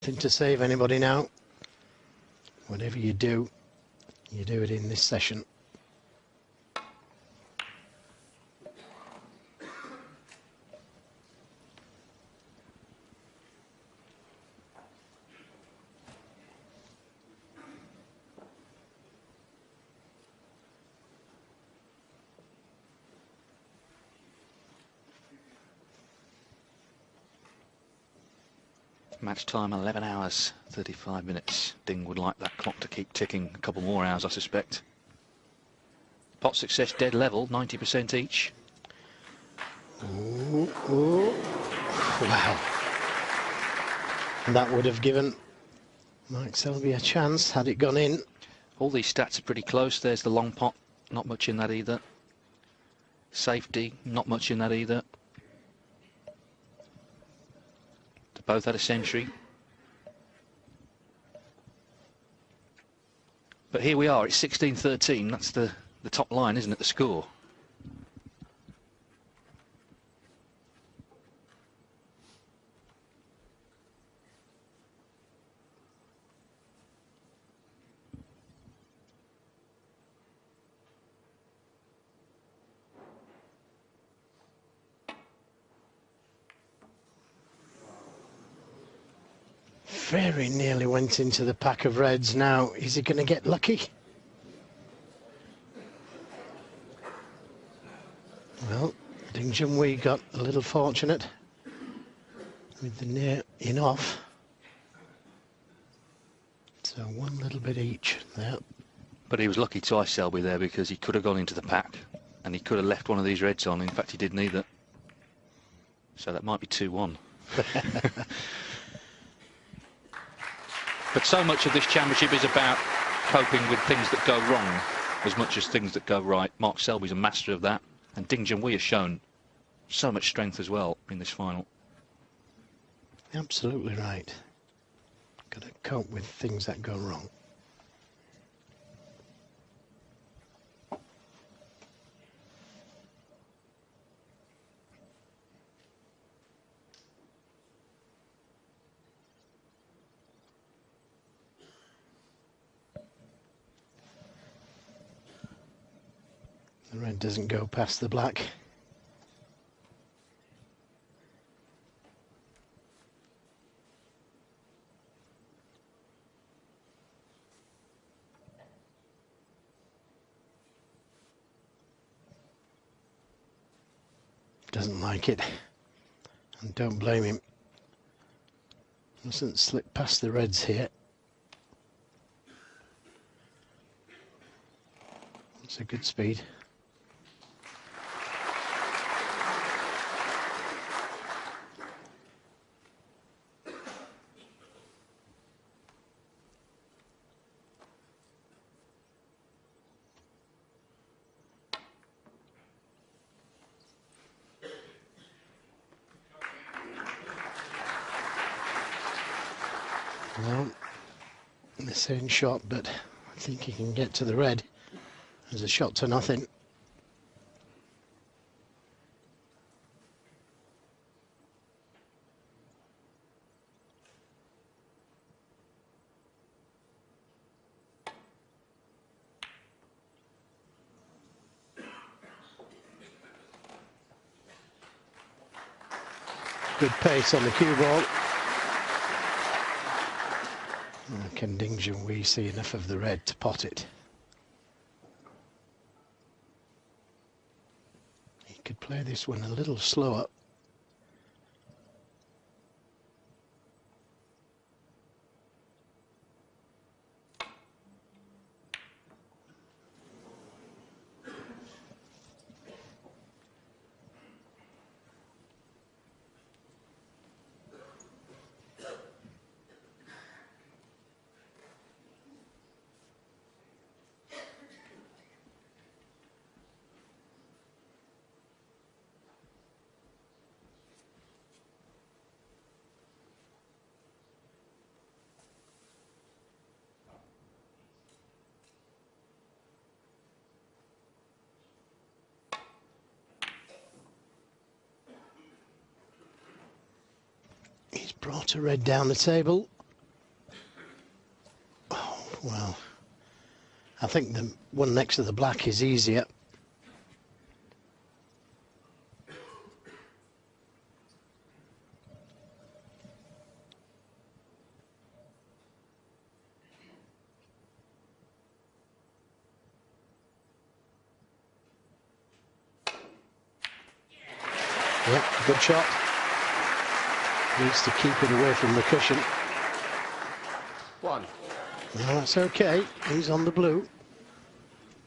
Nothing to save anybody now. Whatever you do it in this session. Match time 11 hours, 35 minutes. Ding would like that clock to keep ticking a couple more hours, I suspect. Pot success dead level, 90% each. Ooh, ooh. Wow. And that would have given Mike Selby a chance had it gone in. All these stats are pretty close. There's the long pot, not much in that either. Safety, not much in that either. Both had a century. But here we are, it's 16-13. That's the top line, isn't it, the score? Very nearly went into the pack of reds. Now, is he going to get lucky? Well, Junhui got a little fortunate with the near in off. So one little bit each there. But he was lucky twice, Selby, there, because he could have gone into the pack and he could have left one of these reds on. In fact, he did neither. So that might be 2-1. But so much of this championship is about coping with things that go wrong as much as things that go right. Mark Selby's a master of that, and Junhui has shown so much strength as well in this final. Absolutely right. Got to cope with things that go wrong. The red doesn't go past the black. Doesn't like it. And don't blame him. Mustn't slip past the reds here. It's a good speed. Well, the same shot, but I think he can get to the red. There's a shot to nothing. Good pace on the cue ball. Can Junhui see enough of the red to pot it? He could play this one a little slower. He's brought a red down the table. Well, I think the one next to the black is easier. Yep, good shot. Needs to keep it away from the cushion. 1. No, that's okay. He's on the blue.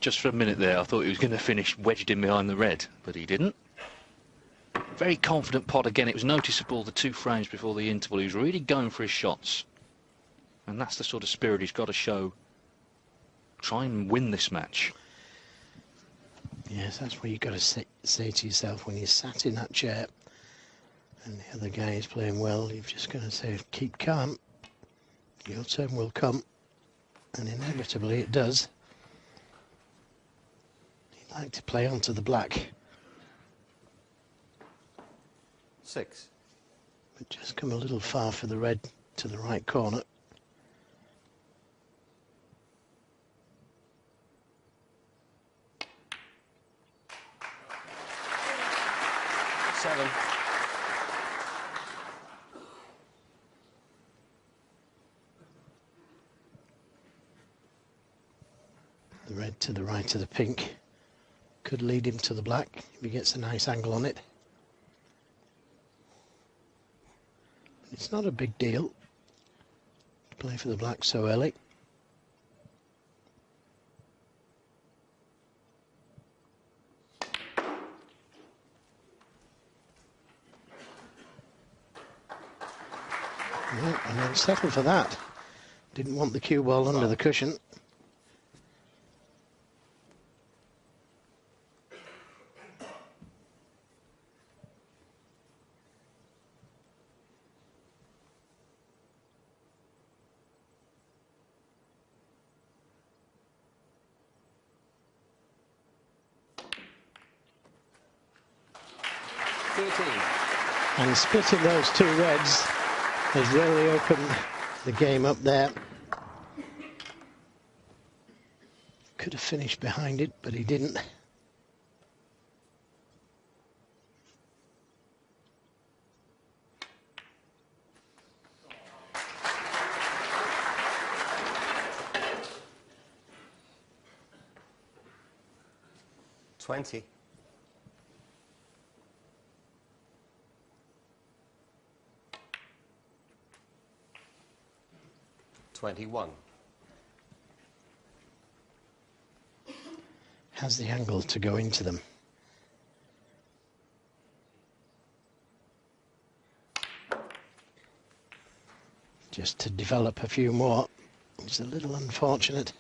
Just for a minute there, I thought he was going to finish wedged in behind the red, but he didn't. Very confident pot again. It was noticeable the 2 frames before the interval. He was really going for his shots. And that's the sort of spirit he's got to show. Try and win this match. Yes, that's what you've got to say to yourself when you're sat in that chair and the other guy is playing well. You've just got to say, keep calm. Your turn will come. And inevitably it does. He'd like to play onto the black. 6. But just come a little far for the red to the right corner. 7. The red to the right of the pink could lead him to the black if he gets a nice angle on it. It's not a big deal to play for the black so early. Yeah, and then settle for that. Didn't want the cue ball under the cushion. And splitting those 2 reds has really opened the game up there. Could have finished behind it, but he didn't. $20. 21. Has the angle to go into them. Just to develop a few more. It's a little unfortunate.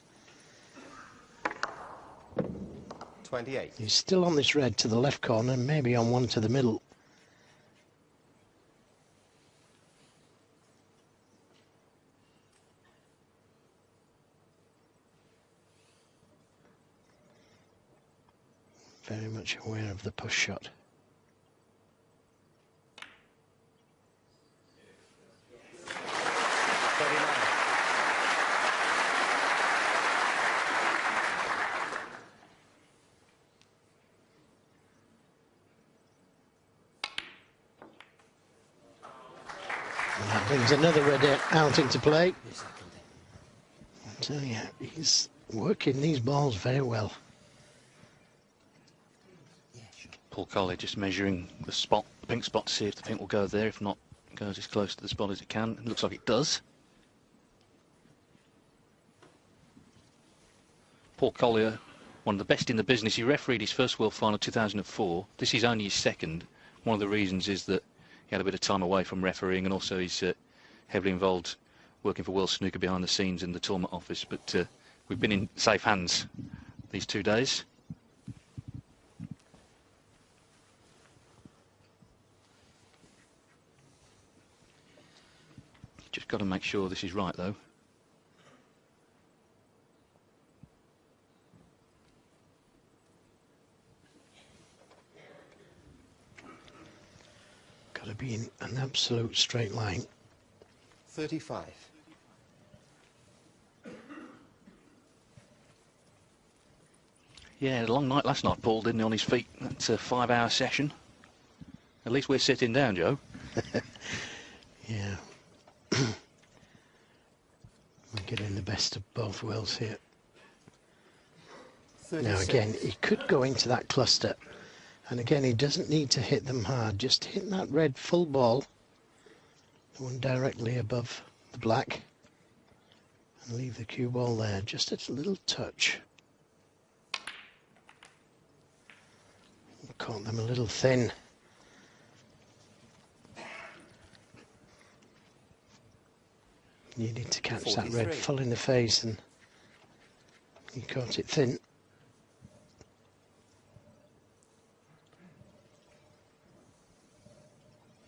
28. He's still on this red to the left corner, maybe on one to the middle. Very much aware of the push shot. And that brings another red out into play. So yeah, he's working these balls very well. Paul Collier just measuring the spot, the pink spot, to see if the pink will go there. If not, it goes as close to the spot as it can. It looks like it does. Paul Collier, one of the best in the business. He refereed his first World Final 2004. This is only his second. One of the reasons is that he had a bit of time away from refereeing, and also he's heavily involved working for World Snooker behind the scenes in the tournament office. But we've been in safe hands these 2 days. Just got to make sure this is right, though. Got to be in an absolute straight line. 35. Yeah, a long night last night, Paul, didn't he, on his feet? That's a 5-hour session. At least we're sitting down, Joe. Yeah. We're getting the best of both worlds here. 36. Now again, he could go into that cluster. And again, he doesn't need to hit them hard. Just hit that red full ball. The one directly above the black. And leave the cue ball there. Just a little touch. Caught them a little thin. Needed to catch 43. that red full in the face, and he caught it thin.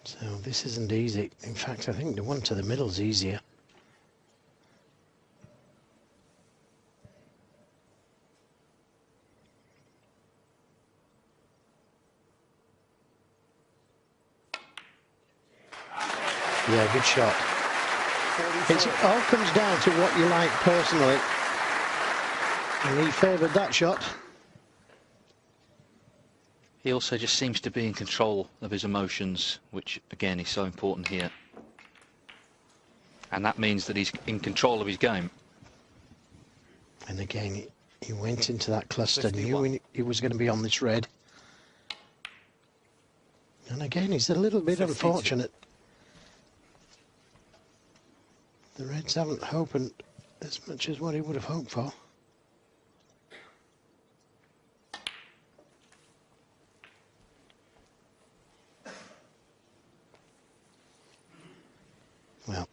So this isn't easy. In fact, I think the one to the middle is easier. Yeah, good shot. It all comes down to what you like personally. And he favoured that shot. He also just seems to be in control of his emotions, which, again, is so important here. And that means that he's in control of his game. And again, he went into that cluster, 51. knew he was going to be on this red. And again, he's a little bit 52. unfortunate. The Reds haven't opened as much as what he would have hoped for. Well,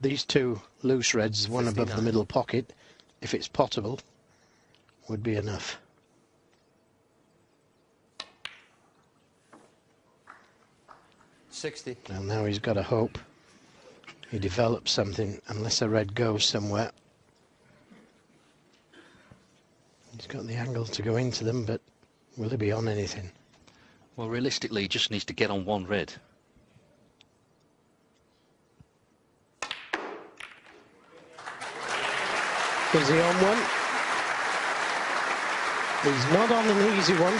these two loose Reds, one above the 59. middle pocket, if it's potable, would be enough. $60. And now he's got to hope he develops something, unless a red goes somewhere. He's got the angle to go into them, but will he be on anything? Well, realistically, he just needs to get on one red. Is he on one? He's not on an easy one,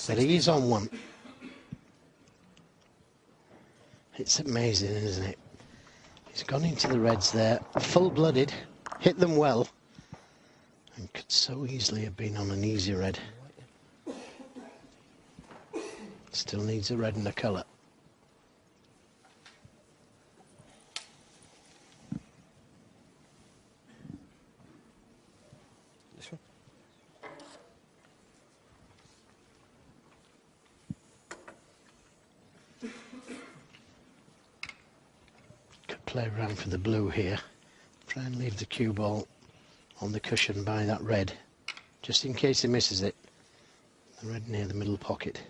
but he's on one. It's amazing, isn't it? He's gone into the Reds there, full-blooded, hit them well, and could so easily have been on an easy red. Still needs a red and a colour. This one. Could play around for the blue here. Try and leave the cue ball on the cushion by that red, just in case he misses it. The red near the middle pocket.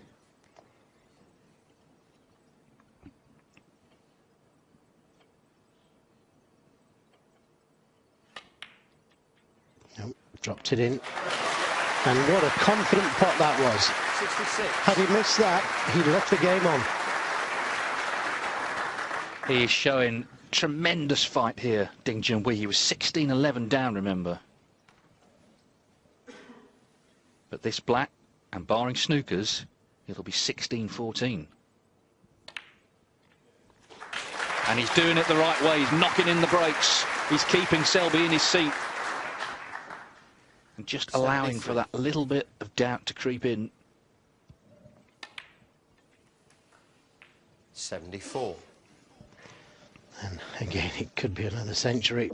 Nope, dropped it in. And what a confident pot that was. 66. Had he missed that, he'd left the game on. He is showing tremendous fight here, Ding Junhui. He was 16-11 down, remember. But this black, and barring snookers, it'll be 16-14. And he's doing it the right way. He's knocking in the brakes. He's keeping Selby in his seat. And just allowing for that little bit of doubt to creep in. 74. And again, it could be another century.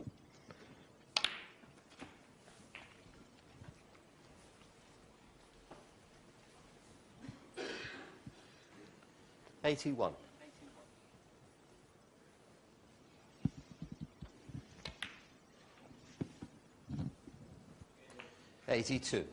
$81. $82.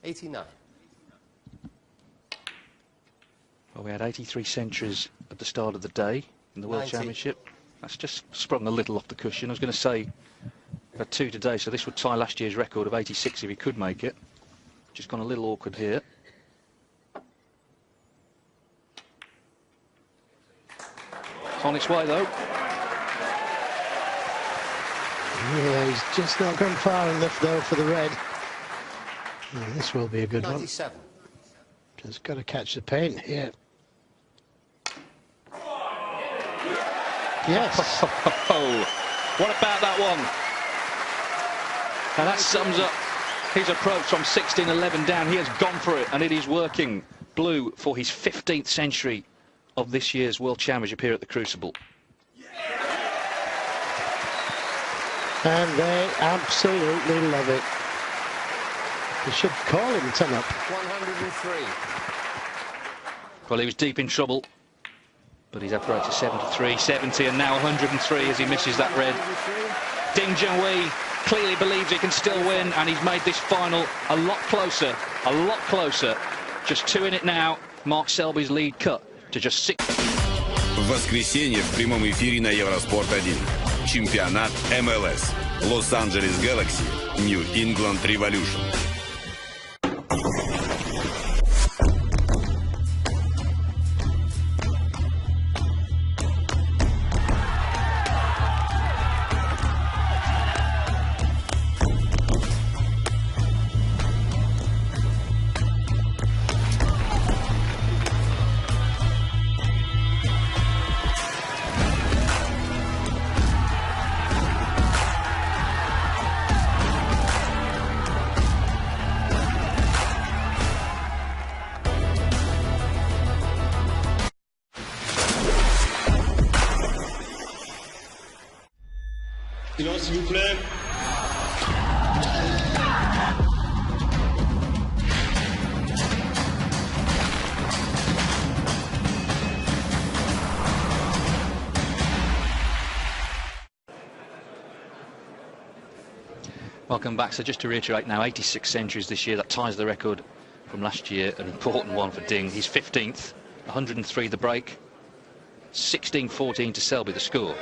$89. Well, we had 83 centuries at the start of the day in the World 90. Championship. That's just sprung a little off the cushion. I was going to say we had 2 today, so this would tie last year's record of 86 if he could make it. Just gone a little awkward here. On its way, though. Yeah, he's just not gone far enough, though, for the red. Oh, this will be a good 97. one. Just got to catch the paint here. Yes. What about that one? And that sums up his approach from 16-11 down. He has gone for it, and it is working. Blue for his 15th century of this year's World Championship here at the Crucible. And they absolutely love it. You should call him 10 up. 103. Well, he was deep in trouble, but he's upgraded to 73, 70, and now 103 as he misses that red. Ding Junhui clearly believes he can still win, and he's made this final a lot closer, a lot closer. Just 2 in it now. Mark Selby's lead cut to just 6. В воскресенье в прямом эфире на Евроспорт-1. Чемпионат МЛС. Лос-Анджелес Galaxy. New England Revolution. Silence, s'il vous plaît. Welcome back. So just to reiterate now, 86 centuries this year. That ties the record from last year. An important one for Ding. He's 15th, 103 the break, 16-14 to Selby the score.